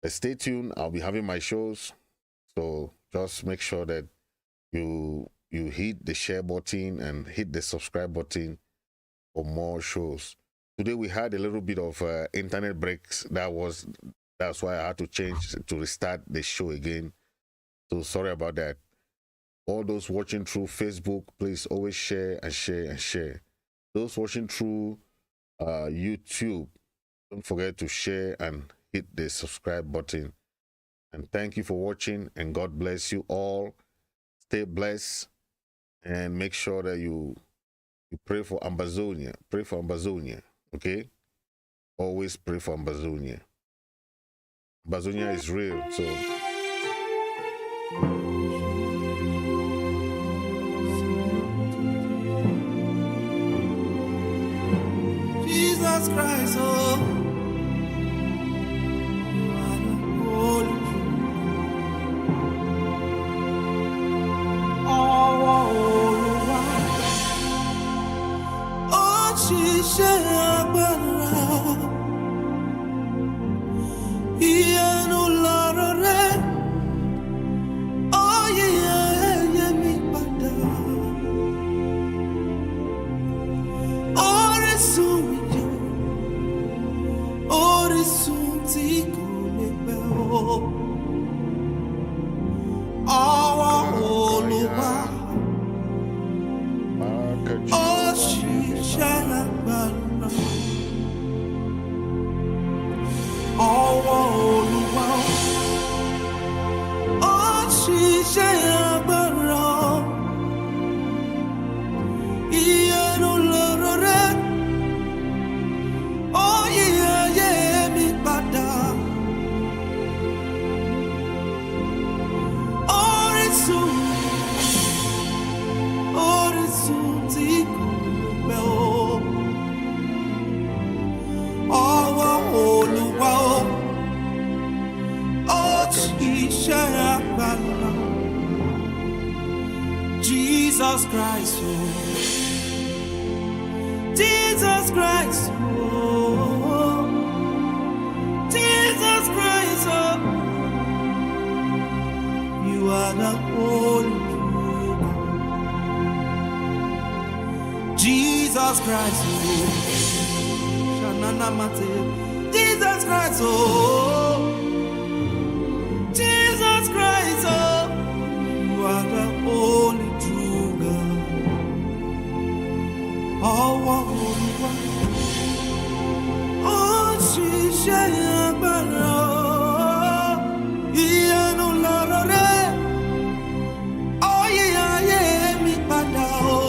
stay tuned. I'll be having my shows. So just make sure that you hit the share button and hit the subscribe button for more shows. Today we had a little bit of internet breaks. That's why I had to change to restart the show again. So sorry about that. All those watching through Facebook, please always share and share and share. Those watching through YouTube, don't forget to share and hit the subscribe button. And thank you for watching, and God bless you all. stay blessed, and make sure that you pray for Ambazonia. Pray for Ambazonia, okay? Always pray for Ambazonia. Ambazonia is real, so. Jesus Christ, oh, holy. Oh, ṣiṣẹ́ agbára, ìyanu lọ̀rọ̀ rẹ̀, ó yí ayé mi padà. Orísun ìyè, orísun tí kò lè gbẹ o. Ọwọ́ Olúwa, ó ṣiṣẹ́ agbára. Ọwọ́ Olúwa, ó ṣiṣẹ́ agbára. Ìyanu lọ̀rọ̀ rẹ̀, ó yí ayé mi padà. Orísun, orísun tí kò gbẹ o. Ọwọ́ Olúwa, ó ṣiṣẹ́ agbára. Jesus Christ, oh. Jesus Christ, oh. Jesus Christ, oh. You are the Holy True God. Jesus Christ, oh. Shanana Mate. Jesus Christ, oh. Jesus Christ, oh. You are the Holy True God. Ọwọ́ Olúwa, ó ṣiṣẹ́ agbára. Ìyanu lọ̀rọ̀ rẹ̀, ó yí ayé mi padà o.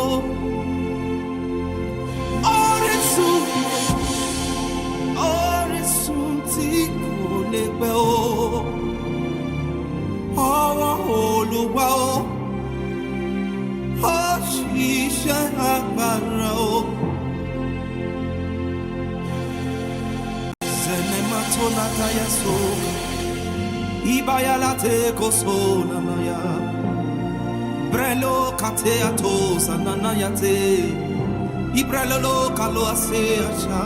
Orísun, orísun tí kò lè gbẹ o. Ọwọ́ Olúwa, ó ṣiṣẹ́ agbára o. Zenematona taya soka, ibaya late kosola maya. Brelo katea tosa nanayate, ibrelo lo kalo ase acha.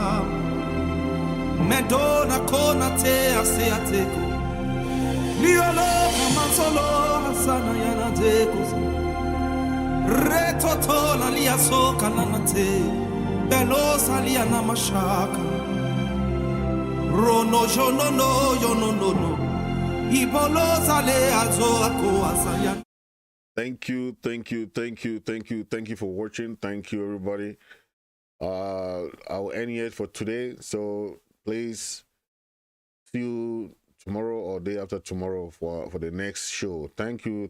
Medona kona te ase ateko, liolo kamasolo asana yana teko. Retotola lia soka nanate, belosa lia namashaka. Rono jono no yono no no, ibolosa le azo ako asaya. Thank you for watching. Thank you, everybody. I'll end it for today. So please see you tomorrow or day after tomorrow for the next show. Thank you.